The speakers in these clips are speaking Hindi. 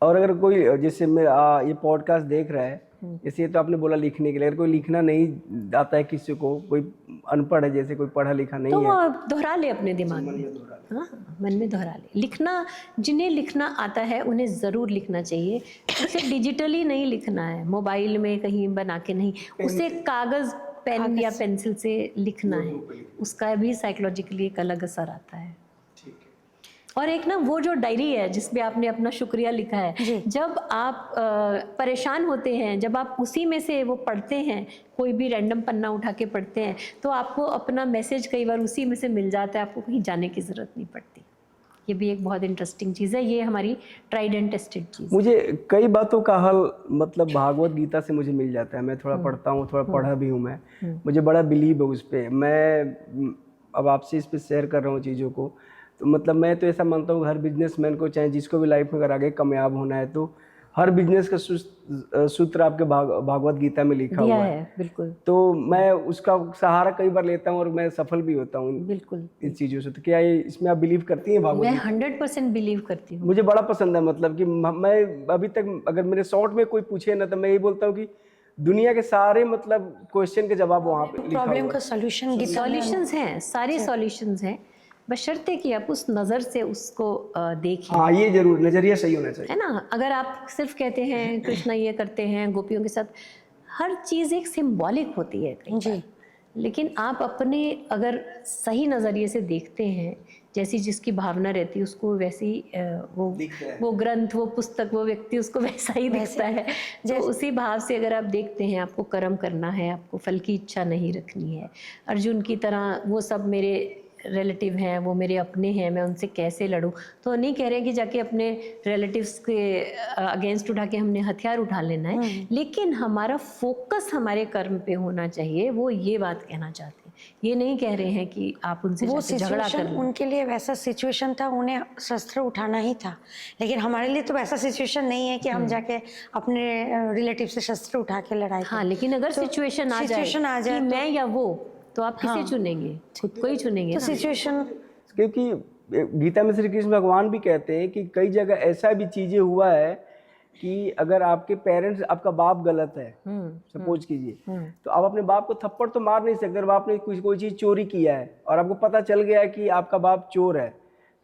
और अगर कोई जैसे ये पॉडकास्ट देख रहा है, जैसे ये तो आपने बोला लिखने के लिए, अगर कोई लिखना नहीं आता है किसी को, कोई अनपढ़ है जैसे, कोई पढ़ा लिखा नहीं तो है, वो दोहरा ले अपने दिमाग में, हाँ मन में दोहरा ले। लिखना, जिन्हें लिखना आता है उन्हें ज़रूर लिखना चाहिए। उसे डिजिटली नहीं लिखना है, मोबाइल में कहीं बना के नहीं, उसे कागज़ पेन या पेंसिल से लिखना है। उसका भी साइकोलॉजिकली एक अलग असर आता है। और एक ना वो जो डायरी है जिसमें आपने अपना शुक्रिया लिखा है, जब आप परेशान होते हैं, जब आप उसी में से वो पढ़ते हैं, कोई भी रैंडम पन्ना उठा के पढ़ते हैं, तो आपको अपना मैसेज कई बार उसी में से मिल जाता है, आपको कहीं जाने की ज़रूरत नहीं पड़ती। ये भी एक बहुत इंटरेस्टिंग चीज़ है, ये हमारी ट्राइड एंड टेस्टेड चीज़। मुझे कई बातों का हल मतलब भागवत गीता से मुझे मिल जाता है। मैं थोड़ा पढ़ता हूँ, थोड़ा पढ़ा भी हूँ मैं, मुझे बड़ा बिलीव है उस पर। मैं अब आपसे इस पर शेयर कर रहा हूँ चीज़ों को, तो मतलब मैं तो ऐसा मानता हूँ हर बिजनेसमैन को, चाहे जिसको भी लाइफ में अगर आगे कामयाब होना है, तो हर बिजनेस का सूत्र आपके भागवत गीता में लिखा हुआ है। बिल्कुल। तो मैं उसका सहारा कई बार लेता हूँ और मैं सफल भी होता हूँ बिल्कुल इन चीज़ों से। तो क्या ये इसमें आप बिलीव करती हैं भागवत? मैं 100% बिलीव करती हूँ। मुझे बड़ा पसंद है, मतलब कि मैं अभी तक अगर मेरे शॉर्ट में कोई पूछे ना, तो मैं यही बोलता हूँ कि दुनिया के सारे मतलब क्वेश्चन के जवाब वहाँ पे लिखा हुआ है। प्रॉब्लम का सॉल्यूशंस हैं, सारे सॉल्यूशंस हैं, बशर्ते कि आप उस नज़र से उसको देखें। हाँ, ये जरूर नजरिया सही होना चाहिए, है ना। अगर आप सिर्फ कहते हैं कृष्णा ये करते हैं गोपियों के साथ, हर चीज़ एक सिंबॉलिक होती है कई बार, लेकिन आप अपने अगर सही नज़रिए से देखते हैं, जैसी जिसकी भावना रहती है उसको वैसी वो ग्रंथ, वो पुस्तक, वो व्यक्ति उसको वैसा ही दिखता है। तो उसी भाव से अगर आप देखते हैं, आपको कर्म करना है, आपको फल की इच्छा नहीं रखनी है। अर्जुन की तरह वो सब मेरे रिलेटिव हैं, वो मेरे अपने हैं, मैं उनसे कैसे लड़ूं। तो नहीं कह रहे कि जाके अपने रिलेटिव्स के अगेंस्ट उठा के हमने हथियार उठा लेना है, लेकिन हमारा फोकस हमारे कर्म पे होना चाहिए, वो ये बात कहना चाहते हैं। ये नहीं कह रहे हैं कि आप उनसे झगड़ा कर लो। उनके लिए वैसा सिचुएशन था, उन्हें शस्त्र उठाना ही था, लेकिन हमारे लिए तो वैसा सिचुएशन नहीं है कि हम जाके अपने रिलेटिव से शस्त्र उठा के लड़ाई। हाँ, लेकिन अगर सिचुएशन आ जाए कि मैं या वो, तो आप किसे चुनेंगे? खुद को ही चुनेंगे। तो सिचुएशन, क्योंकि गीता में श्री कृष्ण भगवान भी कहते हैं कि कई जगह ऐसा भी चीजें हुआ है कि अगर आपके पेरेंट्स, आपका बाप गलत है, सपोज कीजिए, तो आप अपने बाप को थप्पड़ तो मार नहीं सकते। अगर आपने कोई चीज चोरी किया है और आपको पता चल गया है कि आपका बाप चोर है,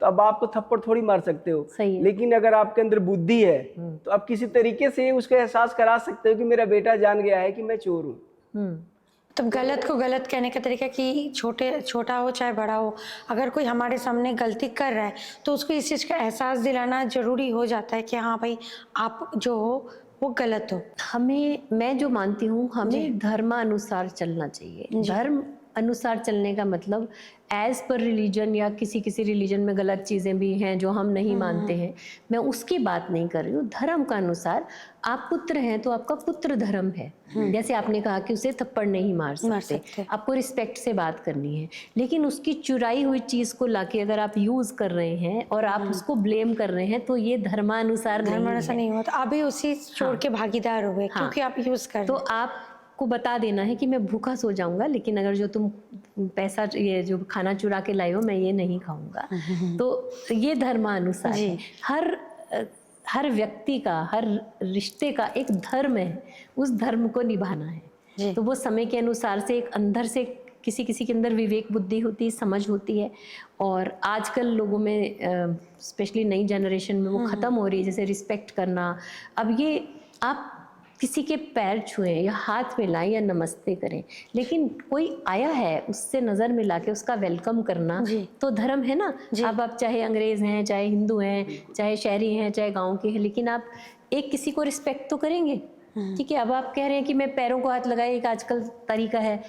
तो अब आपको थप्पड़ थोड़ी मार सकते हो। लेकिन अगर आपके अंदर बुद्धि है, तो आप किसी तरीके से उसका एहसास करा सकते हो कि मेरा बेटा जान गया है कि मैं चोर हूँ। तब गलत को गलत कहने का तरीका कि छोटा हो चाहे बड़ा हो, अगर कोई हमारे सामने गलती कर रहा है तो उसको इस चीज़ का एहसास दिलाना जरूरी हो जाता है कि हाँ भाई, आप जो हो वो गलत हो। मैं जो मानती हूँ, हमें धर्मानुसार चलना चाहिए। धर्म अनुसार चलने का मतलब एज पर रिलीजन, या किसी रिलीजन में गलत चीज़ें भी हैं जो हम नहीं मानते हैं, मैं उसकी बात नहीं कर रही हूँ। धर्म का अनुसार, आप पुत्र हैं तो आपका पुत्र धर्म है। जैसे आपने कहा कि उसे थप्पड़ नहीं मार सकते, आपको रिस्पेक्ट से बात करनी है, लेकिन उसकी चुराई हुई चीज़ को लाके अगर आप यूज़ कर रहे हैं और आप उसको ब्लेम कर रहे हैं, तो ये धर्मानुसार नहीं होता। आप भी उसी चोर के भागीदार हो गए, क्योंकि आप यूज़ कर रहे हो। तो आप को बता देना है कि मैं भूखा सो जाऊंगा, लेकिन अगर जो तुम पैसा, ये जो खाना चुरा के लाए हो, मैं ये नहीं खाऊंगा। तो ये धर्मानुसार है। हर व्यक्ति का, हर रिश्ते का एक धर्म है, उस धर्म को निभाना है। तो वो समय के अनुसार से एक अंदर से किसी के अंदर विवेक बुद्धि होती है, समझ होती है, और आजकल लोगों में स्पेशली नई जनरेशन में वो ख़त्म हो रही है। जैसे रिस्पेक्ट करना, अब ये आप किसी के पैर छुएं या हाथ मिलाएं या नमस्ते करें, लेकिन कोई आया है उससे नज़र मिला के उसका वेलकम करना तो धर्म है ना। अब आप चाहे अंग्रेज़ हैं, चाहे हिंदू हैं, चाहे शहरी हैं, चाहे गांव के हैं, लेकिन आप एक किसी को रिस्पेक्ट तो करेंगे। ठीक है। अब आप कह रहे हैं कि मैं पैरों को हाथ लगाए, एक आजकल तरीका है,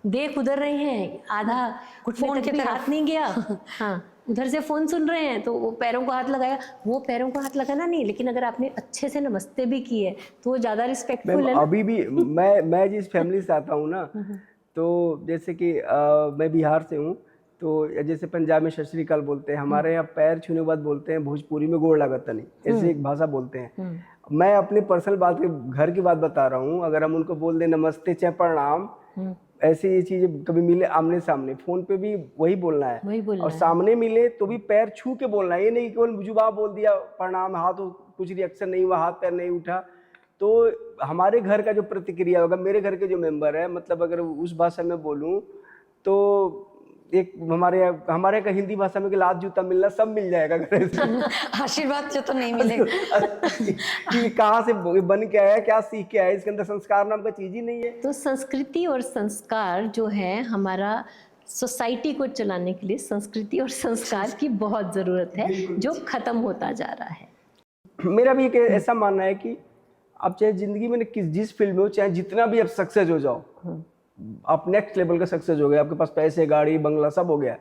देख उधर रहे हैं, आधा फोन के तरफ हाथ नहीं गया, हाँ उधर से फोन सुन रहे हैं तो वो पैरों को हाथ लगाया। वो पैरों को हाथ लगाना नहीं, लेकिन अगर आपने अच्छे से नमस्ते भी की है तो वो ज्यादा रिस्पेक्टफुल है ना। अभी भी मैं जिस फैमिली से आता हूँ ना, तो जैसे कि मैं बिहार से हूँ, तो जैसे पंजाब में सत श्री अकाल बोलते हैं, हमारे यहाँ पैर छूने के बाद बोलते हैं भोजपुरी में गोड़ लागत नहीं, ऐसे एक भाषा बोलते हैं। मैं अपनी पर्सनल बात के घर की बात बता रहा हूँ। अगर हम उनको बोल दें नमस्ते चाहे प्रणाम, ऐसे ये चीजें कभी मिले आमने सामने, फोन पे भी वही बोलना है, और सामने मिले तो भी पैर छू के बोलना है। ये नहीं केवल जुबान बोल दिया प्रणाम, हाथ कुछ रिएक्शन नहीं हुआ, हाथ पैर नहीं उठा, तो हमारे घर का जो प्रतिक्रिया होगा, मेरे घर के जो मेंबर है, मतलब अगर उस भाषा में बोलूं तो एक हमारे का हिंदी भाषा में कि लात जूता मिलना सब मिल जाएगा घर से। आशीर्वाद जो तो नहीं मिलेगा। कि कहाँ से बन के आया, क्या सीख के आया, इसके अंदर संस्कार नाम का चीज ही नहीं है। तो संस्कृति और संस्कार जो है हमारा सोसाइटी को चलाने के लिए संस्कृति और संस्कार की बहुत ज़रूरत है, जो ख़त्म होता जा रहा है। मेरा भी एक ऐसा मानना है कि आप चाहे जिंदगी में जिस फील्ड में हो, चाहे जितना भी आप सक्सेस हो जाओ, आप नेक्स्ट लेवल का सक्सेस हो गए, आपके पास पैसे, गाड़ी, बंगला सब हो गया,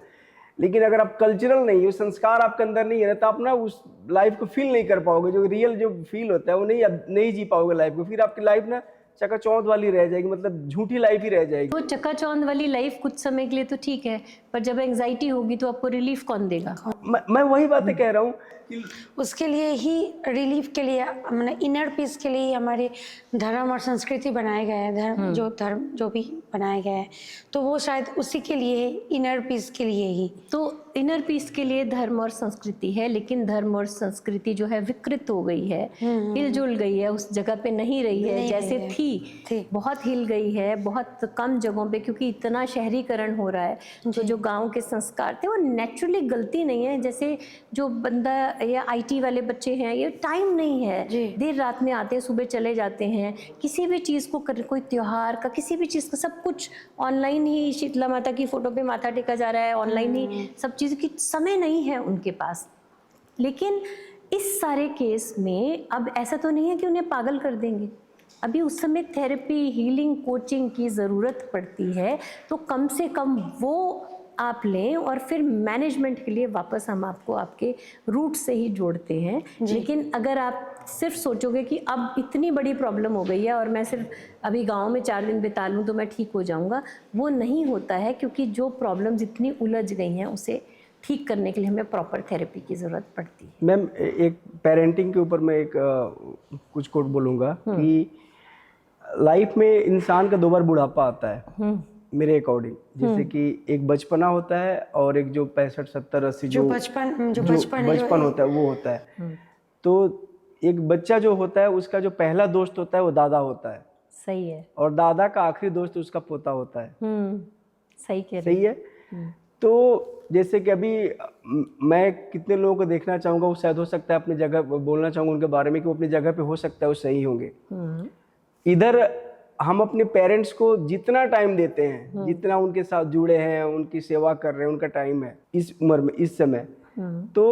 लेकिन अगर आप कल्चरल नहीं हो, संस्कार आपके अंदर नहीं है, तो आप ना उस लाइफ को फील नहीं कर पाओगे, जो रियल जो फील होता है वो नहीं जी पाओगे लाइफ को। फिर आपकी लाइफ ना चकाचौंध वाली रह जाएगी, मतलब झूठी लाइफ ही रह जाएगी। तो चकाचौंध वाली लाइफ कुछ समय के लिए तो ठीक है, पर जब एंजाइटी होगी तो आपको रिलीफ कौन देगा? मैं वही बातें कह रहा हूँ। उसके लिए ही, रिलीफ के लिए, मैंने इनर पीस के लिए हमारे धर्म और संस्कृति बनाए गए हैं, धर्म जो भी बनाए गए हैं, तो वो शायद उसी के लिए, इनर पीस के लिए ही। तो इनर पीस के लिए धर्म और संस्कृति है, लेकिन धर्म और संस्कृति जो है विकृत हो गई है, हिलजुल गई है, उस जगह पे नहीं रही है जैसे थी। बहुत हिल गई है, बहुत कम जगहों पे, क्योंकि इतना शहरीकरण हो रहा है। तो जो गांव के संस्कार थे वो नेचुरली गलती नहीं है। जैसे जो बंदा या आईटी वाले बच्चे हैं, ये टाइम नहीं है, देर रात में आते हैं, सुबह चले जाते हैं, किसी भी चीज़ को कोई त्योहार का, किसी भी चीज़ का, सब कुछ ऑनलाइन ही, शीतला माता की फोटो पे माथा टेका जा रहा है, ऑनलाइन ही सब चीज़ की, समय नहीं है उनके पास। लेकिन इस सारे केस में अब ऐसा तो नहीं है कि उन्हें पागल कर देंगे, अभी उस समय थेरेपी, हीलिंग, कोचिंग की ज़रूरत पड़ती है। तो कम से कम वो आप लें, और फिर मैनेजमेंट के लिए वापस हम आपको आपके रूट से ही जोड़ते हैं। लेकिन अगर आप सिर्फ सोचोगे कि अब इतनी बड़ी प्रॉब्लम हो गई है और मैं सिर्फ अभी गांव में 4 दिन बिता लूँ तो मैं ठीक हो जाऊंगा, वो नहीं होता है, क्योंकि जो प्रॉब्लम्स इतनी उलझ गई हैं उसे ठीक करने के लिए हमें प्रॉपर थेरेपी की ज़रूरत पड़ती है। मैम, एक पेरेंटिंग के ऊपर मैं एक कुछ कोट बोलूँगा कि लाइफ में इंसान का 2 बार बुढ़ापा आता है मेरे अकॉर्डिंग। जैसे कि एक बचपना होता है और एक जो 65, 70, 80 जो बचपन होता है वो होता है। तो एक बच्चा जो होता है उसका जो पहला दोस्त होता है वो दादा होता है। सही है। और दादा का आखिरी दोस्त उसका पोता होता है। सही कह रहे हैं। सही है। तो जैसे कि अभी मैं कितने लोगों को देखना चाहूँगा, वो शायद हो सकता है अपनी जगह, बोलना चाहूँगा उनके बारे में कि वो अपनी जगह पे हो सकता है वो सही होंगे। इधर हम अपने पेरेंट्स को जितना टाइम देते हैं, जितना उनके साथ जुड़े हैं, उनकी सेवा कर रहे हैं, उनका टाइम है इस उम्र में, इस समय, तो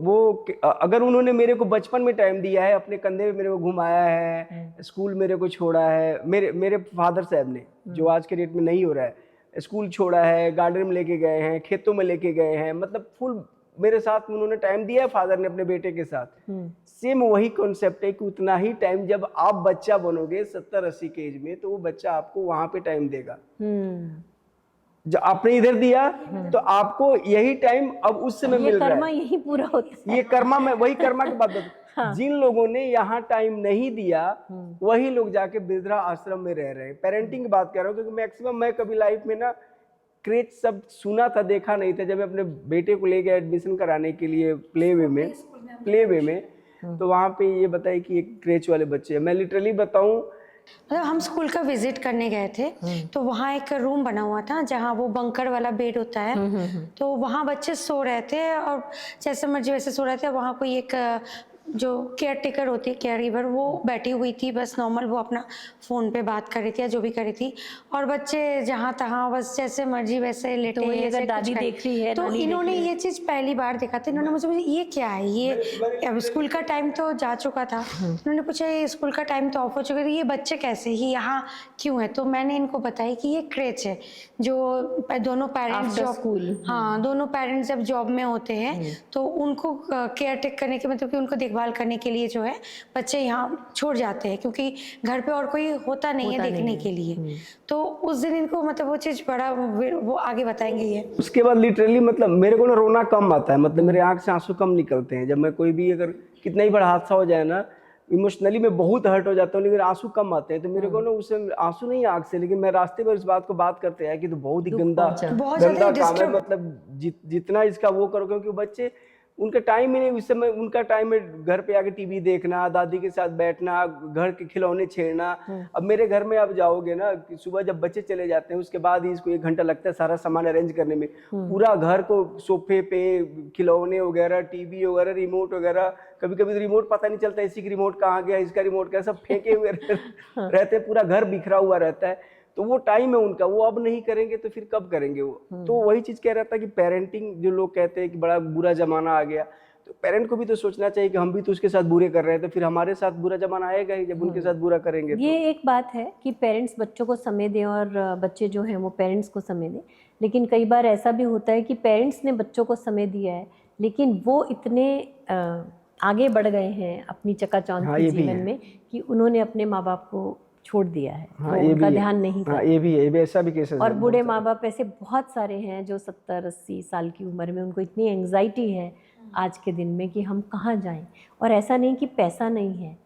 वो अगर उन्होंने मेरे को बचपन में टाइम दिया है, अपने कंधे पे मेरे को घुमाया है, स्कूल मेरे को छोड़ा है, मेरे फादर साहब ने, जो आज के डेट में नहीं हो रहा है, स्कूल छोड़ा है, गार्डन में लेके गए हैं, खेतों में लेके गए हैं, मतलब फुल मेरे साथ उन्होंने टाइम दिया है फादर ने अपने बेटे के साथ। सेम वही कॉन्सेप्ट है कि उतना ही टाइम जब आप बच्चा बनोगे 70-80 के एज में, तो वो बच्चा आपको वहां पे टाइम देगा। जो आपने इधर दिया तो आपको यही टाइम अब उस समय मिल रहा है। कर्मा यही पूरा होता है। ये कर्मा, मैं वही कर्मा की बात बता। हाँ। जिन लोगों ने यहाँ टाइम नहीं दिया वही लोग जाके वृद्धा आश्रम में रह रहे हैं। पेरेंटिंग की बात कर रहा हूँ, क्योंकि मैक्सिमम मैं कभी लाइफ में ना क्रेच सब सुना था, देखा नहीं था। जब मैं अपने बेटे को ले गया एडमिशन कराने के लिए प्ले वे में तो वहाँ पे ये बताया कि एक क्रेच वाले बच्चे हैं। मैं लिटरली बताऊँ, मतलब हम स्कूल का विजिट करने गए थे, तो वहाँ एक रूम बना हुआ था जहाँ वो बंकर वाला बेड होता है, तो वहाँ बच्चे सो रहे थे और जैसे मर्जी वैसे सो रहे थे। वहाँ कोई एक जो केयर टेकर होती है, केयर गिवर, वो बैठी हुई थी, बस नॉर्मल वो अपना फ़ोन पे बात कर रही थी या जो भी कर रही थी, और बच्चे जहाँ तहाँ बस जैसे मर्जी वैसे लेटे। तो अगर दादी देख रही है, तो इन्होंने ये चीज़ पहली बार देखा था। इन्होंने मुझे ये क्या है, ये अब स्कूल का टाइम तो जा चुका था। इन्होंने पूछा ये स्कूल का टाइम तो ऑफ हो चुका था, ये बच्चे कैसे ही यहाँ क्यों है? तो मैंने इनको बताया कि ये क्रेच है, जो दोनों पेरेंट्स जॉब, हाँ, दोनों पेरेंट्स जब जॉब में होते हैं तो उनको केयर टेक करने के, मतलब कि उनको देखभाल करने के लिए जो है बच्चे यहाँ छोड़ जाते हैं, क्योंकि घर पे और कोई होता नहीं है देखने के लिए। तो उस दिन इनको मतलब वो चीज़ बड़ा, वो आगे बताएंगे ये। उसके बाद लिटरली मतलब मेरे को ना रोना कम आता है, मतलब मेरे आंख से आंसू कम निकलते हैं। जब मैं कोई भी अगर कितना ही बड़ा हादसा हो जाए ना, इमोशनली मैं बहुत हर्ट हो जाता हूँ, लेकिन आंसू कम आते हैं। तो मेरे को ना उससे आंसू नहीं आंख से, लेकिन मैं रास्ते पर इस बात को बात करते हैं कि तो बहुत ही गंदा काम है। मतलब जितना इसका वो करो, क्योंकि बच्चे उनका टाइम ही नहीं, उस समय उनका टाइम है घर पे आके टीवी देखना, दादी के साथ बैठना, घर के खिलौने छेड़ना। अब मेरे घर में आप जाओगे ना कि सुबह जब बच्चे चले जाते हैं उसके बाद ही इसको 1 घंटा लगता है सारा सामान अरेंज करने में। पूरा घर को सोफे पे खिलौने वगैरह, टीवी वगैरह, रिमोट वगैरह, कभी कभी तो रिमोट पता नहीं चलता इसी की रिमोट कहाँ गया, इसका रिमोट क्या, सब फेंके हुए रहते हैं, पूरा घर बिखरा हुआ रहता है। तो वो टाइम है उनका, वो अब नहीं करेंगे तो फिर कब करेंगे वो। तो वही चीज कह रहा था कि पेरेंटिंग, जो लोग कहते हैं कि बड़ा बुरा जमाना आ गया, तो पेरेंट को भी तो सोचना चाहिए कि हम भी तो उसके साथ बुरे कर रहे हैं, तो फिर हमारे साथ बुरा जमाना आएगा ही जब उनके साथ बुरा करेंगे। ये एक बात है कि पेरेंट्स बच्चों को समय दें और बच्चे जो हैं वो पेरेंट्स को समय दें, लेकिन कई बार ऐसा भी होता है कि पेरेंट्स ने बच्चों को समय दिया है लेकिन वो इतने आगे बढ़ गए हैं अपनी चकाचौंध के जीवन में कि उन्होंने अपने माँ बाप को छोड़ दिया है। हाँ, तो उनका ध्यान नहीं करते। ये भी है, ऐसा भी केसेस और बूढ़े माँ बाप ऐसे बहुत सारे हैं जो 70-80 साल की उम्र में उनको इतनी एंग्जाइटी है आज के दिन में कि हम कहाँ जाएं। और ऐसा नहीं कि पैसा नहीं है,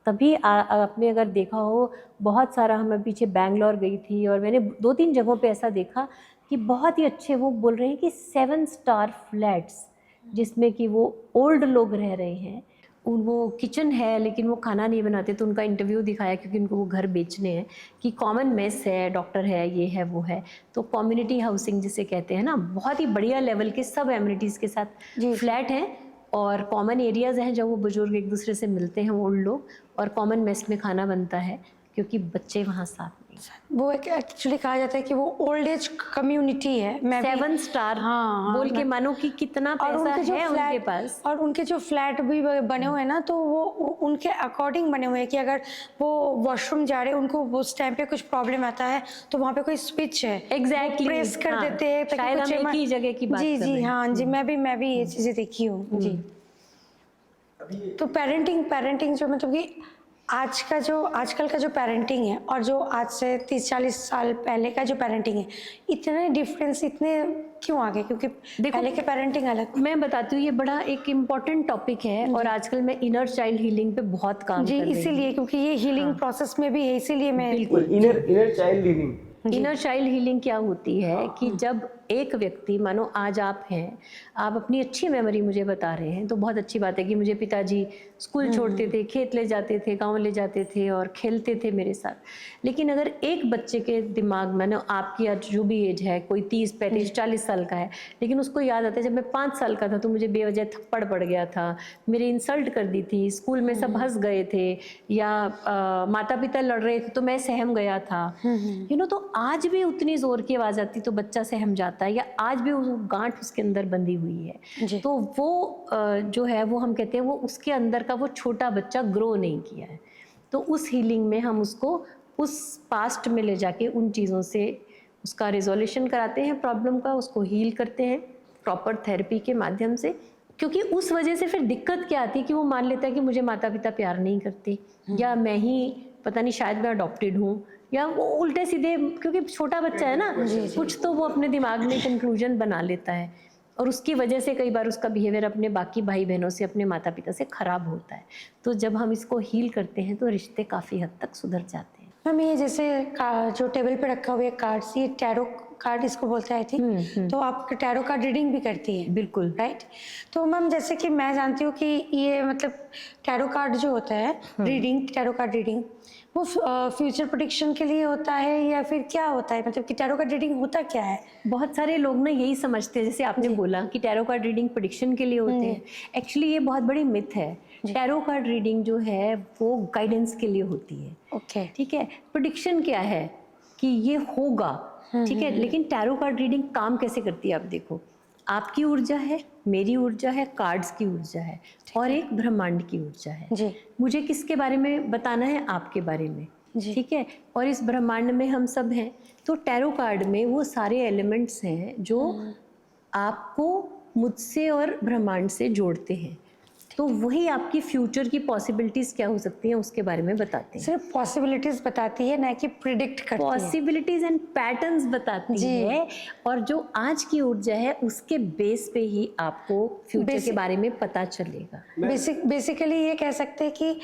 तभी आपने अगर देखा हो बहुत सारा, मैं पीछे बैंगलोर गई थी और मैंने 2-3 जगहों पे ऐसा देखा कि बहुत ही अच्छे, वो बोल रहे हैं कि 7 स्टार फ्लैट्स जिसमें कि वो ओल्ड लोग रह रहे हैं, वो किचन है लेकिन वो खाना नहीं बनाते। तो उनका इंटरव्यू दिखाया क्योंकि उनको वो घर बेचने हैं कि कॉमन मेस है, डॉक्टर है, ये है वो है। तो कम्युनिटी हाउसिंग जिसे कहते हैं ना, बहुत ही बढ़िया लेवल के सब एमिनिटीज़ के साथ फ्लैट हैं और कॉमन एरियाज़ हैं जब वो बुजुर्ग एक दूसरे से मिलते हैं ओल्ड लोग, और कॉमन मेस में खाना बनता है क्योंकि बच्चे वहाँ साथ नहीं। वो एक एक्चुअली कहा जाता है कि वो ओल्ड एज कम्युनिटी है। मैं 7 स्टार बोल के मानो कि कितना पैसा है उनके पास। और उनके जो फ्लैट भी बने हुए हैं ना, तो वो उनके अकॉर्डिंग बने हुए हैं कि अगर वो वॉशरूम जा रहे हैं, उनको उस टाइम पे कुछ प्रॉब्लम आता है तो वहाँ पे कोई स्विच है, एग्जैक्टली प्रेस कर देते हैं ताकि शायद हम एक ही जगह की बात जी कर जी रहे हैं। हाँ जी, मैं भी ये चीज़ें देखी हूँ जी। तो पेरेंटिंग जो मतलब कि आजकल का जो पेरेंटिंग है और जो आज से 30-40 साल पहले का जो पेरेंटिंग है, इतने डिफरेंस इतने क्यों आ गए? क्योंकि पहले के पेरेंटिंग अलग। मैं बताती हूँ, ये बड़ा एक इम्पॉर्टेंट टॉपिक है और आजकल मैं इनर चाइल्ड हीलिंग पे बहुत काम कर रही हूँ। इसीलिए क्योंकि ये हीलिंग प्रोसेस में भी है, इसीलिए मैं बिल्कुल inner child healing. Inner child healing क्या होती है कि जब एक व्यक्ति, मानो आज आप हैं, आप अपनी अच्छी मेमोरी मुझे बता रहे हैं तो बहुत अच्छी बात है कि मुझे पिताजी स्कूल छोड़ते थे, खेत ले जाते थे, गांव ले जाते थे और खेलते थे मेरे साथ। लेकिन अगर एक बच्चे के दिमाग में, मानो आपकी आज जो भी एज है, कोई 30-35-40 साल का है, लेकिन उसको याद आता है जब मैं 5 साल का था तो मुझे बेवजह थप्पड़ पड़ गया था, मेरी इंसल्ट कर दी थी, स्कूल में सब हंस गए थे, या माता पिता लड़ रहे थे तो मैं सहम गया था, तो आज भी उतनी जोर की आवाज आती तो बच्चा सहम जाता है, या आज भी वो गांठ उसके अंदर बंधी हुई है। तो वो जो है वो हम कहते हैं वो उसके अंदर का वो छोटा बच्चा ग्रो नहीं किया है। तो उस हीलिंग में हम उसको उस पास्ट में ले जाके उन चीज़ों से उसका रिजोल्यूशन कराते हैं, प्रॉब्लम का, उसको हील करते हैं प्रॉपर थेरेपी के माध्यम से। क्योंकि उस वजह से फिर दिक्कत क्या आती है कि वो मान लेता है कि मुझे माता पिता प्यार नहीं करते, या मैं ही पता नहीं, शायद मैं अडॉप्टेड हूँ, या वो उल्टे सीधे, क्योंकि छोटा बच्चा है ना, कुछ तो वो अपने दिमाग में कंक्लूजन बना लेता है और उसकी वजह से कई बार उसका बिहेवियर अपने बाकी भाई बहनों से, अपने माता पिता से खराब होता है। तो जब हम इसको हील करते हैं तो रिश्ते काफ़ी हद तक सुधर जाते हैं। मैम ये जैसे जो टेबल पे रखा हुआ है कार्ड्स, ये टैरो कार्ड इसको बोलते हैं आई थिंक, तो आप टैरो कार्ड रीडिंग भी करती है? बिल्कुल, राइट। तो मैम जैसे कि मैं जानती हूँ कि ये मतलब टैरो कार्ड जो होता है रीडिंग, टैरो कार्ड रीडिंग, वो फ्यूचर प्रेडिक्शन के लिए होता है या फिर क्या होता है? मतलब कि टैरो कार्ड रीडिंग होता क्या है? बहुत सारे लोग ना यही समझते हैं, जैसे आपने बोला कि टैरो कार्ड रीडिंग प्रेडिक्शन के लिए होते हैं। एक्चुअली ये बहुत बड़ी मिथ है। टैरो कार्ड रीडिंग जो है वो गाइडेंस के लिए होती है। ओके, ठीक है। प्रेडिक्शन क्या है कि ये होगा, ठीक है। लेकिन टैरो कार्ड रीडिंग काम कैसे करती है आप देखो, आपकी ऊर्जा है, मेरी ऊर्जा है, कार्ड्स की ऊर्जा है और एक ब्रह्मांड की ऊर्जा है जी। मुझे किसके बारे में बताना है? आपके बारे में, ठीक है। और इस ब्रह्मांड में हम सब हैं। तो टैरो कार्ड में वो सारे एलिमेंट्स हैं जो आपको मुझसे और ब्रह्मांड से जोड़ते हैं। तो वही आपकी फ्यूचर की पॉसिबिलिटीज क्या हो सकती हैं उसके बारे में बताते हैं। सिर्फ पॉसिबिलिटीज बताती है, ना कि प्रिडिक्ट करती है। पॉसिबिलिटीज एंड पैटर्न्स बताती है और जो आज की ऊर्जा है उसके बेस पे ही आपको फ्यूचर के बारे में पता चलेगा। बेसिकली ये कह सकते हैं कि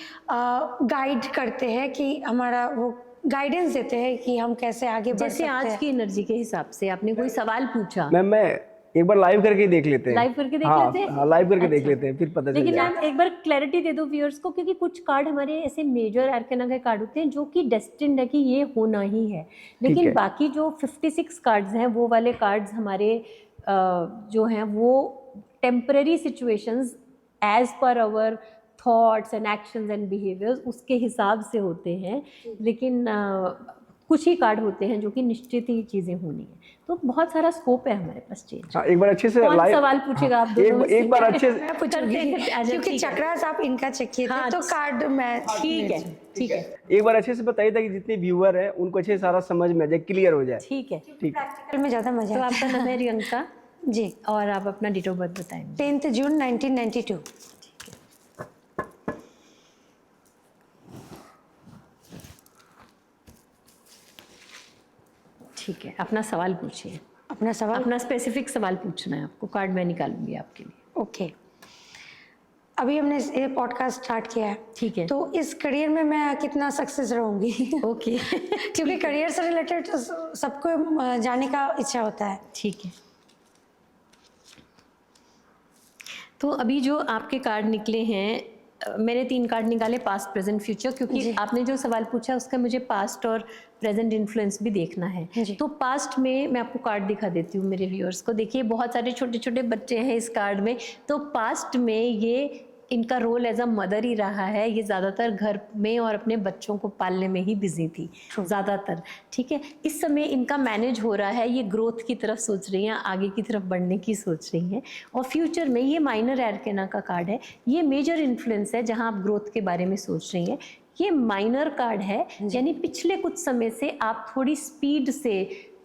गाइड करते हैं, कि हमारा वो गाइडेंस देते हैं कि हम कैसे आगे बढ़ सकते हैं। जैसे आज की एनर्जी के हिसाब से आपने कोई सवाल पूछा। मैं एक बार लाइव करके देख लेते हैं। लाइव करके देख हाँ, लेते हैं? हाँ लाइव करके देख अच्छा। लेते हैं, फिर पता चल लेकिन जाएगा। मैम एक बार क्लैरिटी दे दो व्यूअर्स को, क्योंकि कुछ कार्ड हमारे ऐसे मेजर आर्कैना के कार्ड होते हैं जो कि डेस्टिन्ड है कि ये होना ही है, लेकिन है। बाकी जो 56 कार्ड्स हैं वो वाले कार्ड्स हमारे जो हैं वो temporary situations as per our thoughts and actions and behaviours उसके हिसाब से होते हैं, लेकिन कुछ ही कार्ड होते हैं जो कि निश्चित ही चीज़ें होनी है। तो बहुत सारा स्कोप है हमारे पास चेंज। हाँ, एक बार अच्छे से कौन लाइव सवाल पूछेगा आप दोनों में से? एक बार अच्छे से मैं पूछूंगी क्योंकि चक्रास आप इनका चेक किए थे हाँ, तो कार्ड मैं ठीक है, ठीक है, एक बार अच्छे से बताइए ताकि जितने व्यूअर हैं उनको अच्छे से सारा समझ में आ जाए, क्लियर हो जाए। ठीक है। ठीक। प्रैक्टिकल में ज़्यादा मजा तो आता आपका नाम है रियंका जी। और आप अपना डेट ऑफ बर्थ बताएंगे। 10 जून 1992। ठीक है, अपना सवाल पूछिए। अपना सवाल अपना स्पेसिफिक सवाल पूछना है आपको, कार्ड मैं निकालूंगी आपके लिए। ओके। अभी हमने ये पॉडकास्ट स्टार्ट किया है, ठीक है। तो इस करियर में मैं कितना सक्सेस रहूंगी? ओके क्योंकि करियर से रिलेटेड सबको जाने का इच्छा होता है। ठीक है। तो अभी जो आपके कार्ड निकले हैं, मैंने 3 कार्ड निकाले, पास्ट प्रेजेंट फ्यूचर, क्योंकि आपने जो सवाल पूछा उसका मुझे पास्ट और प्रेजेंट इन्फ्लुएंस भी देखना है। तो पास्ट में मैं आपको कार्ड दिखा देती हूँ मेरे व्यूअर्स को। देखिए बहुत सारे छोटे छोटे बच्चे हैं इस कार्ड में, तो पास्ट में ये इनका रोल एज अ मदर ही रहा है। ये ज़्यादातर घर में और अपने बच्चों को पालने में ही बिजी थी ज़्यादातर, ठीक है। इस समय इनका मैनेज हो रहा है, ये ग्रोथ की तरफ सोच रही हैं, आगे की तरफ बढ़ने की सोच रही हैं। और फ्यूचर में ये माइनर आर्कैना का कार्ड है, ये मेजर इन्फ्लुएंस है जहाँ आप ग्रोथ के बारे में सोच रही हैं। ये माइनर कार्ड है, यानी पिछले कुछ समय से आप थोड़ी स्पीड से,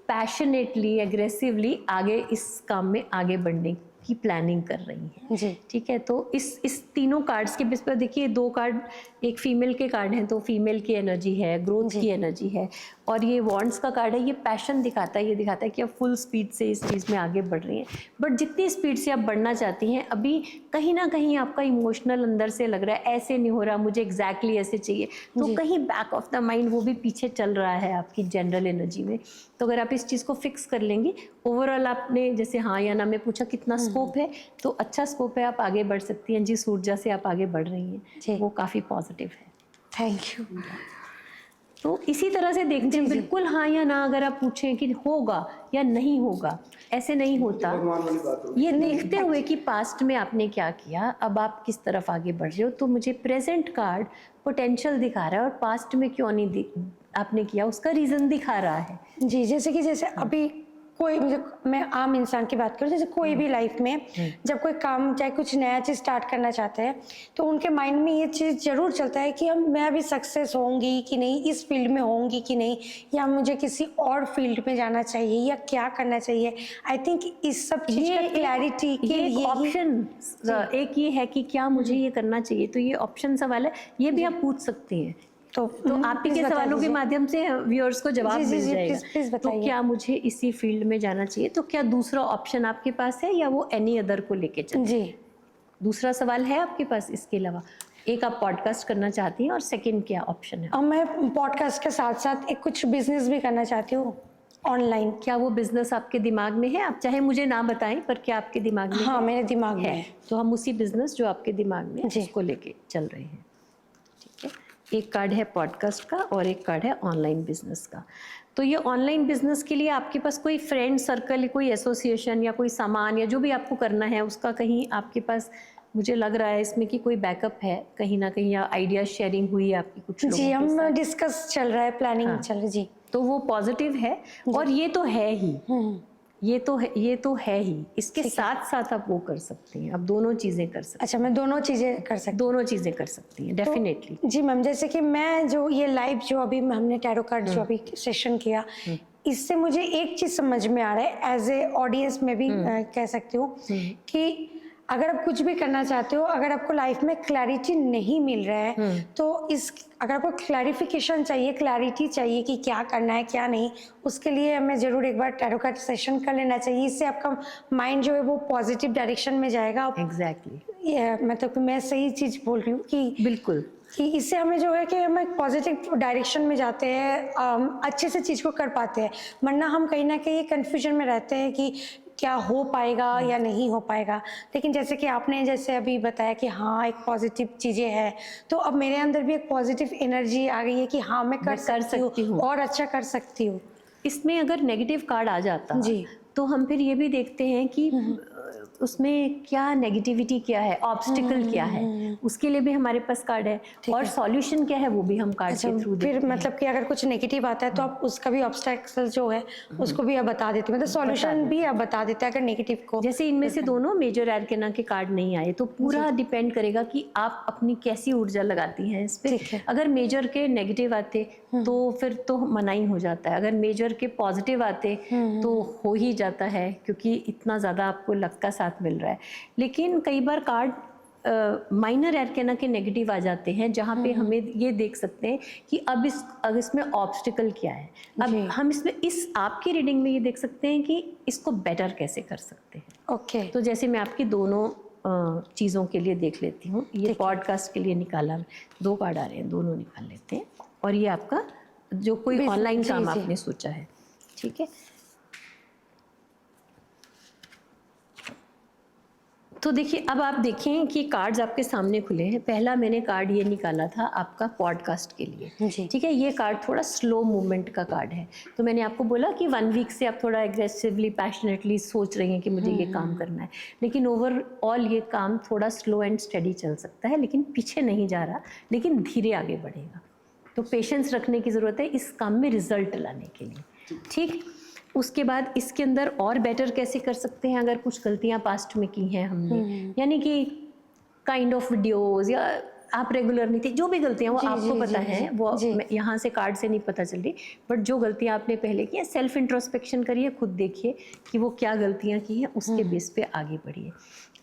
पैशनेटली, एग्रेसिवली आगे इस काम में आगे बढ़ने की प्लानिंग कर रही हैं जी। ठीक है। तो इस तीनों कार्ड्स के बेस पर देखिए, 2 कार्ड एक फीमेल के कार्ड हैं, तो फीमेल की एनर्जी है, ग्रोथ की एनर्जी है, और ये वॉन्ड्स का कार्ड है, ये पैशन दिखाता है, ये दिखाता है कि आप फुल स्पीड से इस चीज़ में आगे बढ़ रही हैं। बट जितनी स्पीड से आप बढ़ना चाहती हैं, अभी कहीं ना कहीं आपका इमोशनल अंदर से लग रहा है ऐसे नहीं हो रहा, मुझे एग्जैक्टली ऐसे चाहिए, तो कहीं बैक ऑफ द माइंड वो भी पीछे चल रहा है आपकी जनरल एनर्जी में। तो अगर आप इस चीज़ को फिक्स कर लेंगी, ओवरऑल आपने जैसे हाँ या ना में पूछा कितना स्कोप है, तो अच्छा स्कोप है, आप आगे बढ़ सकती हैं। जिस ऊर्जा से आप आगे बढ़ रही हैं वो काफ़ी पॉजिटिव है। Thank you. तो इसी तरह से देखते हैं, बिल्कुल हाँ या ना अगर आप पूछें कि होगा या नहीं होगा, ऐसे नहीं होता। ये देखते हुए कि पास्ट में आपने क्या किया, अब आप किस तरफ आगे बढ़ रहे हो। तो मुझे प्रेजेंट कार्ड पोटेंशियल दिखा रहा है, और पास्ट में क्यों नहीं आपने किया उसका रीज़न दिखा रहा है। जी, जैसे अभी कोई, मैं आम इंसान की बात करूँ, जैसे कोई भी लाइफ में जब कोई काम, चाहे कुछ नया चीज़ स्टार्ट करना चाहते हैं, तो उनके माइंड में ये चीज़ ज़रूर चलता है कि मैं अभी सक्सेस होंगी कि नहीं, इस फील्ड में होंगी कि नहीं, या मुझे किसी और फील्ड में जाना चाहिए, या क्या करना चाहिए। आई थिंक इस सब चीज़ का क्लैरिटी के लिए ऑप्शन एक ये है कि क्या मुझे ये करना चाहिए, तो ये ऑप्शन सवाल है, ये भी आप पूछ सकती हैं। तो आप ही के सवालों के माध्यम से व्यूअर्स को जवाब मिल जाएगा। प्लीज तो क्या मुझे इसी फील्ड में जाना चाहिए, तो क्या दूसरा ऑप्शन आपके पास है, या वो एनी अदर को लेके चलें? जी, दूसरा सवाल है आपके पास इसके अलावा? एक आप पॉडकास्ट करना चाहती हैं, और सेकंड क्या ऑप्शन है? और मैं पॉडकास्ट के साथ साथ एक कुछ बिजनेस भी करना चाहती हूँ ऑनलाइन। क्या वो बिजनेस आपके दिमाग में है? आप चाहे मुझे ना बताएं, पर क्या आपके दिमाग में? हाँ, मेरे दिमाग में है। तो हम उसी बिजनेस जो आपके दिमाग में है उसको लेके चल रहे हैं, ठीक है। एक कार्ड है पॉडकास्ट का और एक कार्ड है ऑनलाइन बिजनेस का। तो ये ऑनलाइन बिजनेस के लिए आपके पास कोई फ्रेंड सर्कल, कोई एसोसिएशन या कोई सामान या जो भी आपको करना है उसका कहीं आपके पास, मुझे लग रहा है इसमें कि कोई बैकअप है कहीं ना कहीं, या आइडिया शेयरिंग हुई है आपकी कुछ लोगों जी, के हम साथ? डिस्कस चल रहा है, प्लानिंग चल रही है जी। तो वो पॉजिटिव है, और ये तो है ही, ये तो है ही। इसके साथ साथ आप वो कर सकती हैं, आप दोनों चीजें कर सकती हैं। अच्छा, मैं दोनों चीजें कर सकती दोनों चीजें कर सकती हैं, डेफिनेटली। जी मैम, जैसे कि मैं जो ये लाइव जो अभी हमने टैरो कार्ड जो अभी सेशन किया, इससे मुझे एक चीज समझ में आ रहा है, एज ए ऑडियंस में भी कह सकती हूँ कि अगर आप कुछ भी करना चाहते हो, अगर आपको लाइफ में क्लैरिटी नहीं मिल रहा है, तो अगर आपको क्लैरिफिकेशन चाहिए, क्लैरिटी चाहिए कि क्या करना है क्या नहीं, उसके लिए हमें ज़रूर एक बार टैरो कार्ड सेशन कर लेना चाहिए। इससे आपका माइंड जो है वो पॉजिटिव डायरेक्शन में जाएगा। एग्जैक्टली, मतलब मैं सही चीज़ बोल रही हूँ कि बिल्कुल, कि इससे हमें जो है कि हम एक पॉजिटिव डायरेक्शन में जाते हैं, अच्छे से चीज़ को कर पाते हैं। वरना हम कहीं ना कहीं कन्फ्यूजन में रहते हैं कि क्या हो पाएगा या नहीं हो पाएगा। लेकिन जैसे कि आपने जैसे अभी बताया कि हाँ एक पॉजिटिव चीज़ें हैं, तो अब मेरे अंदर भी एक पॉजिटिव एनर्जी आ गई है कि हाँ मैं कर सकती हूँ और अच्छा कर सकती हूँ। इसमें अगर नेगेटिव कार्ड आ जाता जी। तो हम फिर ये भी देखते हैं कि उसमें क्या नेगेटिविटी क्या है, ऑब्स्टिकल क्या है, उसके लिए भी हमारे पास कार्ड है, और सॉल्यूशन क्या है वो भी हम कार्ड के थ्रू फिर मतलब कि अगर कुछ नेगेटिव आता है तो आप उसका भी ऑब्स्टेकल जो है उसको भी आप बता देते हैं, मतलब सॉल्यूशन भी आप बता देते हैं अगर नेगेटिव को। जैसे इनमें से दोनों मेजर आर्केना के कार्ड नहीं आए तो पूरा डिपेंड करेगा कि आप अपनी कैसी ऊर्जा लगाती हैं इस पे। अगर मेजर के नेगेटिव आते तो फिर तो मना ही हो जाता है, अगर मेजर के पॉजिटिव आते तो हो ही जाता है, क्योंकि इतना ज़्यादा आपको लक का साथ मिल रहा है। लेकिन कई बार कार्ड माइनर आर्केना के नेगेटिव आ जाते हैं, जहाँ पे हमें ये देख सकते हैं कि अब इसमें ऑब्स्टिकल क्या है। अब हम इसमें इस आपकी रीडिंग में ये देख सकते हैं कि इसको बेटर कैसे कर सकते हैं। ओके। तो जैसे मैं आपकी दोनों चीज़ों के लिए देख लेती हूँ। ये पॉडकास्ट के लिए निकाला, 2 कार्ड आ रहे हैं, दोनों निकाल लेते हैं। और ये आपका जो कोई ऑनलाइन काम आपने सोचा है, ठीक है। तो देखिए, अब आप देखें कि कार्ड्स आपके सामने खुले हैं। पहला मैंने कार्ड ये निकाला था आपका पॉडकास्ट के लिए, ठीक है। ये कार्ड थोड़ा स्लो मूवमेंट का कार्ड है। तो मैंने आपको बोला कि 1 वीक से आप थोड़ा एग्रेसिवली पैशनेटली सोच रही हैं कि मुझे ये काम करना है, लेकिन ओवरऑल ये काम थोड़ा स्लो एंड स्टडी चल सकता है, लेकिन पीछे नहीं जा रहा, लेकिन धीरे आगे बढ़ेगा। तो पेशेंस रखने की ज़रूरत है इस काम में रिजल्ट लाने के लिए, ठीक। उसके बाद इसके अंदर और बेटर कैसे कर सकते हैं, अगर कुछ गलतियां पास्ट में की हैं हमने, यानी कि काइंड ऑफ वीडियोस या आप रेगुलर नहीं थे, जो भी गलतियां वो आपको पता है, वो यहाँ से कार्ड से नहीं पता चल रही, बट जो गलतियां आपने पहले की हैं, सेल्फ इंट्रोस्पेक्शन करिए, खुद देखिए कि वो क्या गलतियां की हैं, उसके बेस पे आगे बढ़िए।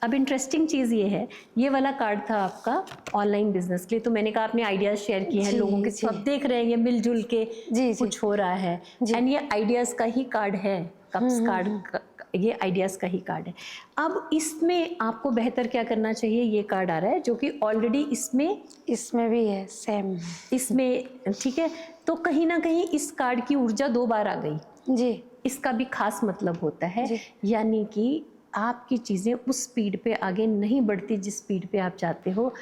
अब इंटरेस्टिंग चीज़ ये है, ये वाला कार्ड था आपका ऑनलाइन बिजनेस के लिए। तो मैंने कहा आपने आइडियाज़ शेयर किए हैं लोगों के, सब देख रहे हैं ये मिलजुल के कुछ हो रहा है, एंड ये आइडियाज़ का ही कार्ड है, कप्स कार्ड, ये आइडियाज़ का ही कार्ड है। अब इसमें आपको बेहतर क्या करना चाहिए, ये कार्ड आ रहा है जो कि ऑलरेडी इसमें भी है सेम, इसमें, ठीक है। तो कहीं ना कहीं इस कार्ड की ऊर्जा 2 बार आ गई जी। इसका भी खास मतलब होता है, यानी कि आपकी चीज़ें उस स्पीड पे आगे नहीं बढ़ती जिस स्पीड पे आप चाहते हो।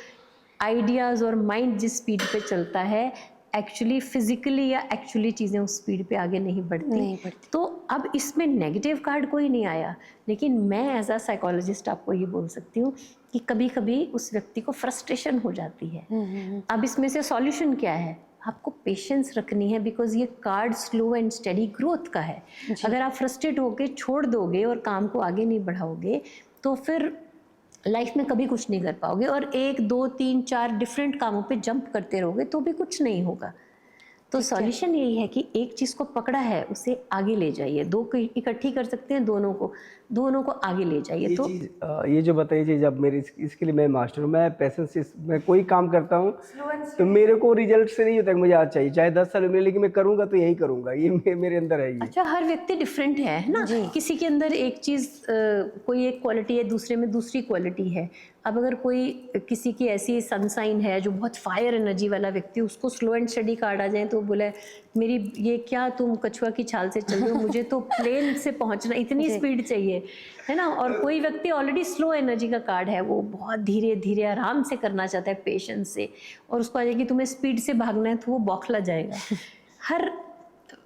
आइडियाज़ और माइंड जिस स्पीड पे चलता है, एक्चुअली फिजिकली या एक्चुअली चीज़ें उस स्पीड पे आगे नहीं बढ़ती। तो अब इसमें नेगेटिव कार्ड कोई नहीं आया, लेकिन मैं एज अ साइकोलॉजिस्ट आपको ये बोल सकती हूँ कि कभी कभी उस व्यक्ति को फ्रस्ट्रेशन हो जाती है। अब इसमें से सॉल्यूशन क्या है, आपको पेशेंस रखनी है, बिकॉज ये card slow and study growth का है। अगर आप फ्रस्ट्रेट होकर छोड़ दोगे और काम को आगे नहीं बढ़ाओगे तो फिर लाइफ में कभी कुछ नहीं कर पाओगे, और 1, 2, 3, 4 डिफरेंट कामों पे जंप करते रहोगे तो भी कुछ नहीं होगा। तो सॉल्यूशन यही है कि एक चीज़ को पकड़ा है उसे आगे ले जाइए। 2 को इकट्ठी कर सकते हैं, दोनों को आगे ले जाइए। तो ये जो बताइए चीज़, अब मेरी इसके लिए मैं मास्टर हूँ, मैं पेशेंस से मैं कोई काम करता हूँ तो मेरे को रिजल्ट से नहीं होता कि मुझे आज चाहिए, चाहे 10 साल में, लेकिन मैं करूँगा तो यही करूँगा, ये मेरे अंदर है। ये अच्छा, हर व्यक्ति डिफरेंट है ना, किसी के अंदर एक चीज़ कोई एक क्वालिटी है, दूसरे में दूसरी क्वालिटी है। अब अगर कोई किसी की ऐसी सनसाइन है जो बहुत फायर एनर्जी वाला व्यक्ति, उसको स्लो एंड स्टडी कार्ड आ जाए तो बोले मेरी ये क्या तुम कछुआ की छाल से चल रहे हो, मुझे तो प्लेन से पहुंचना, इतनी स्पीड चाहिए, है ना। और कोई व्यक्ति ऑलरेडी स्लो एनर्जी का कार्ड है, वो बहुत धीरे धीरे आराम से करना चाहता है, पेशेंस से, और उसको आ जाएगी तुम्हें स्पीड से भागना है तो वो बौखला जाएगा। हर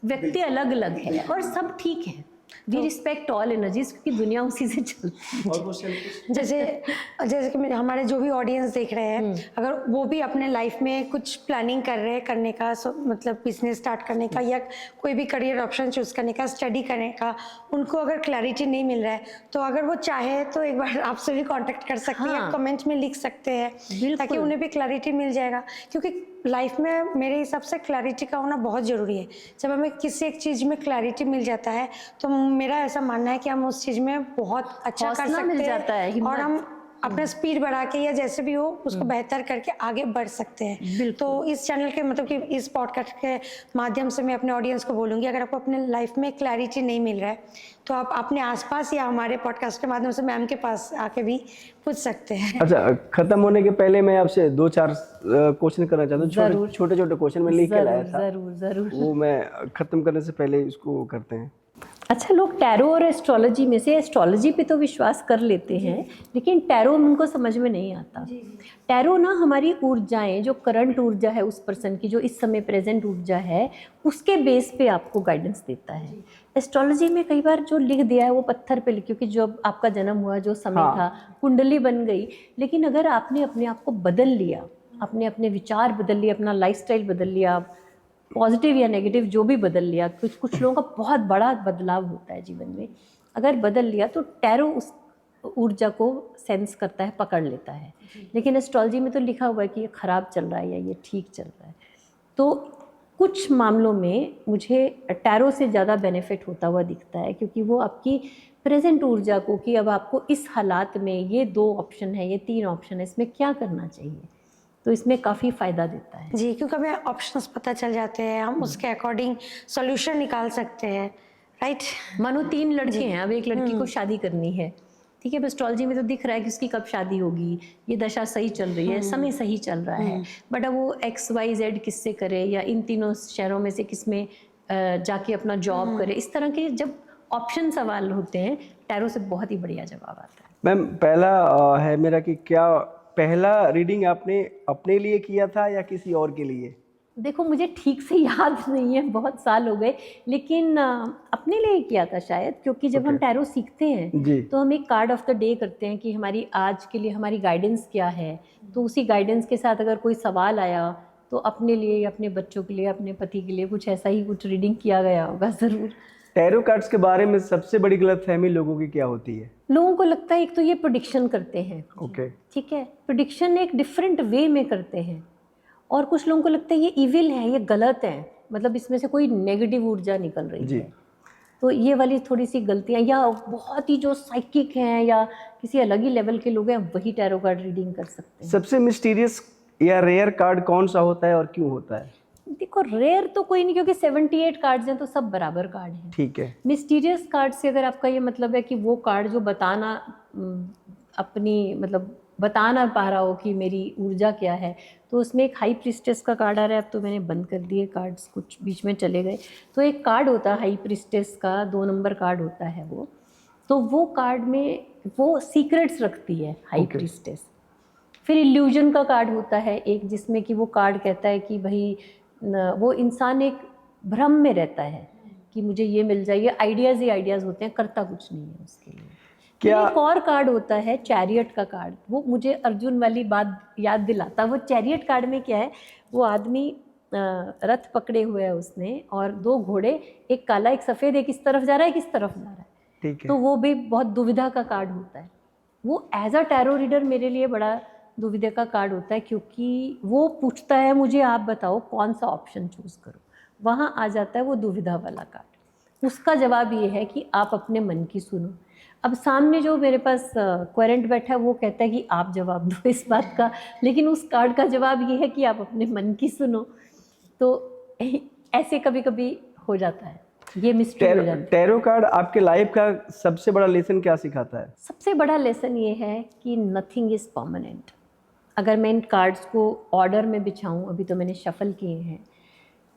व्यक्ति अलग अलग है और सब ठीक है। वी रिस्पेक्ट ऑल एनर्जीज, क्योंकि दुनिया उसी से चलती है। जैसे कि हमारे जो भी ऑडियंस देख रहे हैं, अगर वो भी अपने लाइफ में कुछ प्लानिंग कर रहे हैं करने का, मतलब बिजनेस स्टार्ट करने का या कोई भी करियर ऑप्शन चूज करने का, स्टडी करने का, उनको अगर क्लैरिटी नहीं मिल रहा है तो अगर वो चाहे तो एक बार आपसे भी कांटेक्ट कर सकते हैं, कमेंट में लिख सकते हैं, ताकि उन्हें भी क्लैरिटी मिल जाएगा। क्योंकि लाइफ में मेरे हिसाब से क्लैरिटी का होना बहुत ज़रूरी है। जब हमें किसी एक चीज़ में क्लैरिटी मिल जाता है तो मेरा ऐसा मानना है कि हम उस चीज़ में बहुत अच्छा कर सकते हैं और हम अपना स्पीड बढ़ा के या जैसे भी हो उसको बेहतर करके आगे बढ़ सकते हैं। तो इस चैनल के मतलब कि इस पॉडकास्ट के माध्यम से मैं अपने ऑडियंस को बोलूँगी, अगर आपको अपने लाइफ में क्लैरिटी नहीं मिल रहा है तो आप अपने आसपास या हमारे पॉडकास्ट के माध्यम से मैम के पास आके भी पूछ सकते हैं। अच्छा, खत्म होने के पहले मैं आपसे 2-4 क्वेश्चन करना चाहता हूँ, छोटे छोटे क्वेश्चन में लिख के लाया था। जरूर। वो मैं खत्म करने से पहले इसको करते हैं। अच्छा, लोग टैरो और एस्ट्रोलॉजी में से एस्ट्रोलॉजी पे तो विश्वास कर लेते हैं, लेकिन टैरो उनको समझ में नहीं आता। टैरो ना हमारी ऊर्जाएं, जो करंट ऊर्जा है उस पर्सन की, जो इस समय प्रेजेंट ऊर्जा है, उसके बेस पे आपको गाइडेंस देता है। एस्ट्रोलॉजी में कई बार जो लिख दिया है वो पत्थर पे लिख, क्योंकि जो आपका जन्म हुआ, जो समय था, कुंडली बन गई। लेकिन अगर आपने अपने आप को बदल लिया, अपने अपने विचार बदल लिए, अपना लाइफस्टाइल बदल लिया, पॉजिटिव या नेगेटिव जो भी बदल लिया, कुछ लोगों का बहुत बड़ा बदलाव होता है जीवन में, अगर बदल लिया तो टैरो उस ऊर्जा को सेंस करता है, पकड़ लेता है। लेकिन एस्ट्रोलॉजी में तो लिखा हुआ है कि ये ख़राब चल रहा है या ये ठीक चल रहा है। तो कुछ मामलों में मुझे टैरो से ज़्यादा बेनिफिट होता हुआ दिखता है, क्योंकि वो आपकी प्रेजेंट ऊर्जा को, कि अब आपको इस हालात में ये 2 ऑप्शन है, ये 3 ऑप्शन है, इसमें क्या करना चाहिए, तो इसमें काफ़ी फ़ायदा देता है। जी, क्योंकि हमें ऑप्शंस पता चल जाते हैं, हम उसके अकॉर्डिंग सॉल्यूशन निकाल सकते हैं, राइट। मानो 3 लड़के हैं, अब एक लड़की को शादी करनी है, ठीक है, एस्ट्रोलॉजी में तो दिख रहा है कि उसकी कब शादी होगी, ये दशा सही चल रही है, समय सही चल रहा है, बट अब वो XYZ किससे करे, या इन तीनों शहरों में से किस में जाके अपना जॉब करे, इस तरह के जब ऑप्शन सवाल होते हैं, टैरो से बहुत ही बढ़िया जवाब आता है। मैम, पहला है मेरा कि क्या पहला रीडिंग आपने अपने लिए किया था या किसी और के लिए? देखो, मुझे ठीक से याद नहीं है, बहुत साल हो गए, लेकिन अपने लिए किया था शायद, क्योंकि जब हम टैरो सीखते हैं तो हम एक कार्ड ऑफ द डे करते हैं कि हमारी आज के लिए हमारी गाइडेंस क्या है। तो उसी गाइडेंस के साथ अगर कोई सवाल आया तो अपने लिए या अपने बच्चों के लिए, अपने पति के लिए कुछ ऐसा ही कुछ रीडिंग किया गया होगा ज़रूर। टैरो कार्ड्स के बारे में सबसे बड़ी गलतफहमी लोगों की क्या होती है? लोगों को लगता है एक तो ये प्रेडिक्शन करते हैं, ओके, ठीक है, प्रेडिक्शन एक डिफरेंट वे में करते हैं, और कुछ लोगों को लगता है ये इविल है, ये गलत है, मतलब इसमें से कोई नेगेटिव ऊर्जा निकल रही है। तो ये वाली थोड़ी सी गलतियाँ, या बहुत ही जो साइकिक हैं या किसी अलग ही लेवल के लोग हैं, वही टैरो कार्ड रीडिंग कर सकते हैं। सबसे मिस्टीरियस या रेयर कार्ड कौन सा होता है और क्यों होता है? देखो, रेयर तो कोई नहीं, क्योंकि 78 कार्ड्स हैं तो सब बराबर कार्ड हैं। ठीक है। मिस्टीरियस कार्ड से अगर आपका ये मतलब है कि वो कार्ड जो बताना अपनी मतलब बता ना पा रहा हो कि मेरी ऊर्जा क्या है, तो उसमें एक हाई प्रिस्टेस का कार्ड आ रहा है। अब तो मैंने बंद कर दिए कार्ड्स, कुछ बीच में चले गए। तो एक कार्ड होता है हाई प्रिस्टेस का, 2 नंबर कार्ड होता है वो। तो वो कार्ड में वो सीक्रेट्स रखती है हाई प्रिस्टेस। फिर इल्यूजन का कार्ड होता है एक, जिसमें कि वो कार्ड कहता है कि भाई वो इंसान एक भ्रम में रहता है कि मुझे ये मिल जाए, ये आइडियाज़ ही आइडियाज़ होते हैं, करता कुछ नहीं है उसके लिए। क्या एक और कार्ड होता है चैरियट का कार्ड, वो मुझे अर्जुन वाली बात याद दिलाता। वो चैरियट कार्ड में क्या है, वो आदमी रथ पकड़े हुए है उसने, और 2 घोड़े, एक काला एक सफ़ेद, एक इस तरफ जा रहा है एक इस तरफ जा रहा है। ठीक है। तो वो भी बहुत दुविधा का कार्ड होता है। वो एज अ टैरो रीडर मेरे लिए बड़ा दुविधा का कार्ड होता है, क्योंकि वो पूछता है मुझे आप बताओ कौन सा ऑप्शन चूज़ करो। वहाँ आ जाता है वो दुविधा वाला कार्ड। उसका जवाब ये है कि आप अपने मन की सुनो। अब सामने जो मेरे पास क्वेरेंट बैठा है वो कहता है कि आप जवाब दो इस बात का, लेकिन उस कार्ड का जवाब ये है कि आप अपने मन की सुनो। तो ऐसे कभी कभी हो जाता है, ये मिस्ट्री हो जाती है। टैरो कार्ड आपके लाइफ का सबसे बड़ा लेसन क्या सिखाता है? सबसे बड़ा लेसन ये है कि नथिंग इज़ परमानेंट। अगर मैं इन कार्ड्स को ऑर्डर में बिछाऊं, अभी तो मैंने शफल किए हैं,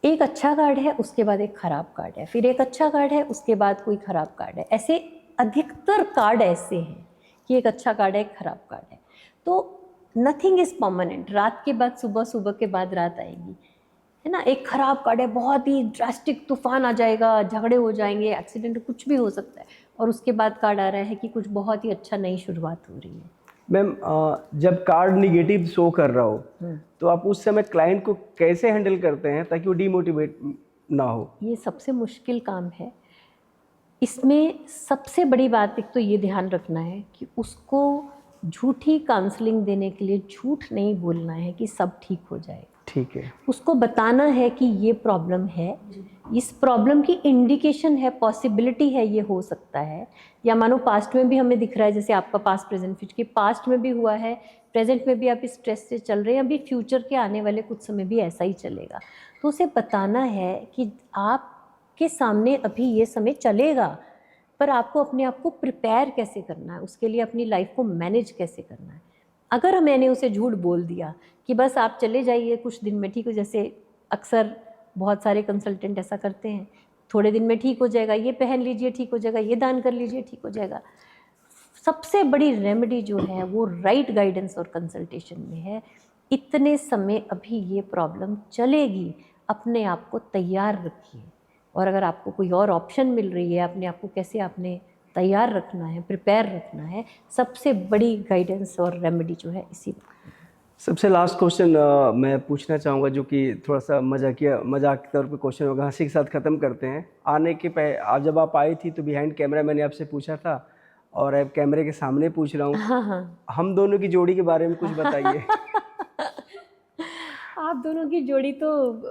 एक अच्छा कार्ड है उसके बाद एक ख़राब कार्ड है, फिर एक अच्छा कार्ड है उसके बाद कोई ख़राब कार्ड है। ऐसे अधिकतर कार्ड ऐसे हैं कि एक अच्छा कार्ड है एक ख़राब कार्ड है। तो नथिंग इज़ परमानेंट। रात के बाद सुबह, सुबह के बाद रात आएगी, है ना। एक ख़राब कार्ड है, बहुत ही ड्रास्टिक तूफान आ जाएगा, झगड़े हो जाएंगे, एक्सीडेंट, कुछ भी हो सकता है। और उसके बाद कार्ड आ रहा है कि कुछ बहुत ही अच्छा नई शुरुआत हो रही है। मैम, जब कार्ड निगेटिव शो कर रहा हो तो आप उस समय क्लाइंट को कैसे हैंडल करते हैं ताकि वो डीमोटिवेट ना हो? ये सबसे मुश्किल काम है। इसमें सबसे बड़ी बात एक तो ये ध्यान रखना है कि उसको झूठी काउंसलिंग देने के लिए झूठ नहीं बोलना है कि सब ठीक हो जाएगा। ठीक है। उसको बताना है कि ये प्रॉब्लम है, इस प्रॉब्लम की इंडिकेशन है, पॉसिबिलिटी है, ये हो सकता है। या मानो पास्ट में भी हमें दिख रहा है, जैसे आपका पास्ट प्रेजेंट फ्यूचर, के पास्ट में भी हुआ है, प्रेजेंट में भी आप इस स्ट्रेस से चल रहे हैं, अभी फ्यूचर के आने वाले कुछ समय भी ऐसा ही चलेगा। तो उसे बताना है कि आपके सामने अभी ये समय चलेगा, पर आपको अपने आप को प्रिपेयर कैसे करना है, उसके लिए अपनी लाइफ को मैनेज कैसे करना है। अगर मैंने उसे झूठ बोल दिया कि बस आप चले जाइए कुछ दिन में ठीक हो, जैसे अक्सर बहुत सारे कंसल्टेंट ऐसा करते हैं, थोड़े दिन में ठीक हो जाएगा, ये पहन लीजिए ठीक हो जाएगा, ये दान कर लीजिए ठीक हो जाएगा। सबसे बड़ी रेमेडी जो है वो राइट गाइडेंस और कंसल्टेशन में है। इतने समय अभी ये प्रॉब्लम चलेगी, अपने आप को तैयार रखिए। और अगर आपको कोई और ऑप्शन मिल रही है, अपने आप को कैसे आपने तैयार रखना है, प्रिपेयर रखना है, सबसे बड़ी गाइडेंस और रेमेडी जो है इसी में। सबसे लास्ट क्वेश्चन मैं पूछना चाहूँगा, जो कि थोड़ा सा मजाक के तौर पे क्वेश्चन होगा, हंसी के साथ ख़त्म करते हैं। आने के आप जब आप आई थी तो बिहाइंड कैमरा मैंने आपसे पूछा था, और अब कैमरे के सामने पूछ रहा हूँ। हाँ। हम दोनों की जोड़ी के बारे में कुछ बताइए। आप दोनों की जोड़ी तो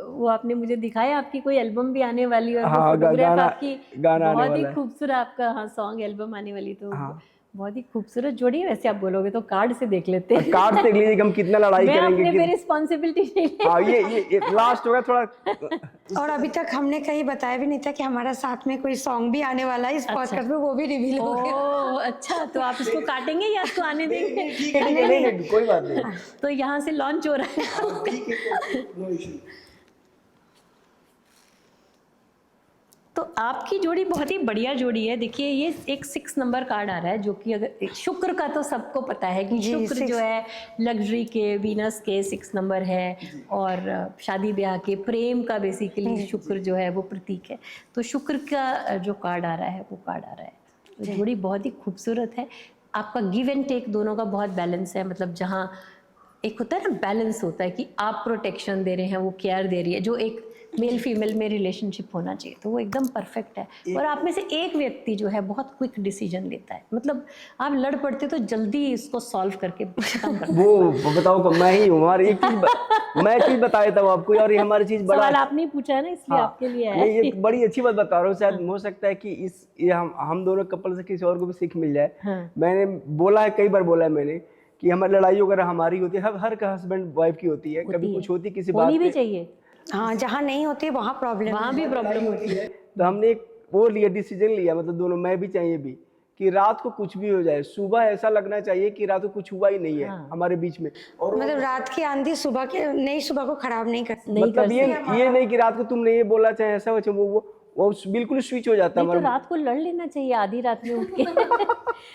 वो आपने मुझे दिखाया, आपकी कोई एल्बम भी आने वाली है, और हाँ, वो फोटोग्राफ आपकी गाना आने बहुत ही वाला है। खूबसूरत, आपका हाँ सॉन्ग एल्बम आने वाली, तो हाँ। बहुत ही खूबसूरत जोड़ी है। वैसे आप बोलोगे तो कार्ड से देख लेते हैं। कार्ड देख लीजिए कि हम कितना लड़ाई मैं करेंगे अपने कि... पे रिस्पॉन्सिबिलिटी नहीं ले। हाँ, ये लास्ट होगा थोड़ा। और अभी तक हमने कहीं बताया भी नहीं था कि हमारा साथ में कोई सॉन्ग भी आने वाला है इस पॉडकास्ट में, वो भी रिवील हो गया। ओह अच्छा, तो आप इसको काटेंगे या इसको आने देंगे? ठीक है, नहीं, कोई बात नहीं। तो यहाँ से लॉन्च हो रहा है। तो आपकी जोड़ी बहुत ही बढ़िया जोड़ी है। देखिए ये एक 6 नंबर कार्ड आ रहा है, जो कि अगर शुक्र का तो सबको पता है कि शुक्र जो है लग्जरी के, वीनस के 6 नंबर है, और शादी ब्याह के, प्रेम का बेसिकली शुक्र जो है वो प्रतीक है। तो शुक्र का जो कार्ड आ रहा है वो कार्ड आ रहा है। तो जोड़ी बहुत ही खूबसूरत है। आपका गिव एंड टेक दोनों का बहुत बैलेंस है। मतलब जहाँ एक होता है ना बैलेंस होता है कि आप प्रोटेक्शन दे रहे हैं, वो केयर दे रही है, जो एक मेल फीमेल में रिलेशनशिप होना चाहिए, तो वो एकदम परफेक्ट है। और आप में से एक व्यक्ति जो है बहुत क्विक डिसीजन लेता है, मतलब आप लड़ पड़ते तो जल्दी इसको सॉल्व करके खत्म कर। वो बताओ, मैं ही हूँ। हमारी एक चीज मैं चीज बता देता हूँ आपको, और ये हमारी चीज बड़ा सवाल आपने ही पूछा है ना, इसलिए हाँ, आपके लिए है। ये बड़ी अच्छी बात बता रहा हूँ। शायद हो सकता है कि ये हम दोनों कपल से किसी और को भी सीख मिल जाए। हाँ। मैंने बोला है, कई बार बोला है मैंने, कि हमारी लड़ाई वगैरह हमारी होती है, हर का हस्बैंड वाइफ की होती है, कभी कुछ होती किसी बात होनी भी पे। चाहिए। हाँ, जहाँ नहीं होती वहाँ प्रॉब्लम, वहाँ भी प्रॉब्लम होती है। तो हमने एक वो लिया, डिसीजन लिया, मतलब दोनों, मैं भी चाहिए भी, कि रात को कुछ भी हो जाए, सुबह ऐसा लगना चाहिए कि रात को कुछ हुआ ही नहीं है हमारे बीच में। और मतलब रात की आंधी सुबह को खराब नहीं कर सकती। मतलब ये नहीं कि रात को तुमने ये बोला, चाहे ऐसा हो, चाहे वो बिल्कुल स्विच हो जाता है। तो रात को लड़ लेना चाहिए आधी रात में उठ के।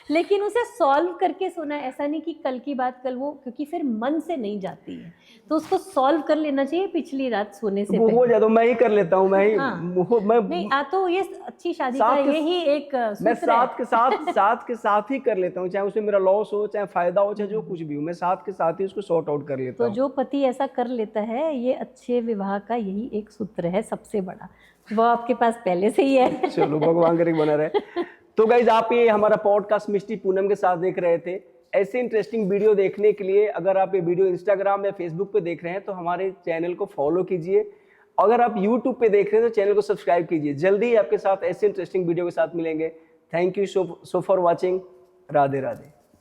लेकिन उसे सॉल्व करके सोना है, ऐसा नहीं कि कल की बात कल वो, क्योंकि फिर मन से नहीं जाती है, तो उसको सॉल्व कर लेना चाहिए पिछली रात सोने से पहले। हो जाए तो मैं ही कर लेता हूँ, मैं ही नहीं तो ये अच्छी शादी का यही एक मैं साथ के साथ ही कर लेता हूँ, चाहे उसमें मेरा लॉस हो, चाहे फायदा हो, चाहे जो कुछ भी हो, मैं साथ के साथ ही उसको सॉर्ट आउट कर लेता हूँ। तो जो पति ऐसा कर लेता है, ये अच्छे विवाह का यही एक सूत्र है सबसे बड़ा, वो आपके पास पहले से ही है। चलो भगवान करे बना रहे। तो गाइज, आप ये हमारा पॉडकास्ट मिस्टी पूनम के साथ देख रहे थे। ऐसे इंटरेस्टिंग वीडियो देखने के लिए अगर आप ये वीडियो इंस्टाग्राम या फेसबुक पे देख रहे हैं तो हमारे चैनल को फॉलो कीजिए। अगर आप यूट्यूब पे देख रहे हैं तो चैनल को सब्सक्राइब कीजिए। जल्दी ही आपके साथ ऐसे इंटरेस्टिंग वीडियो के साथ मिलेंगे। Thank you so for watching. Radhe Radhe.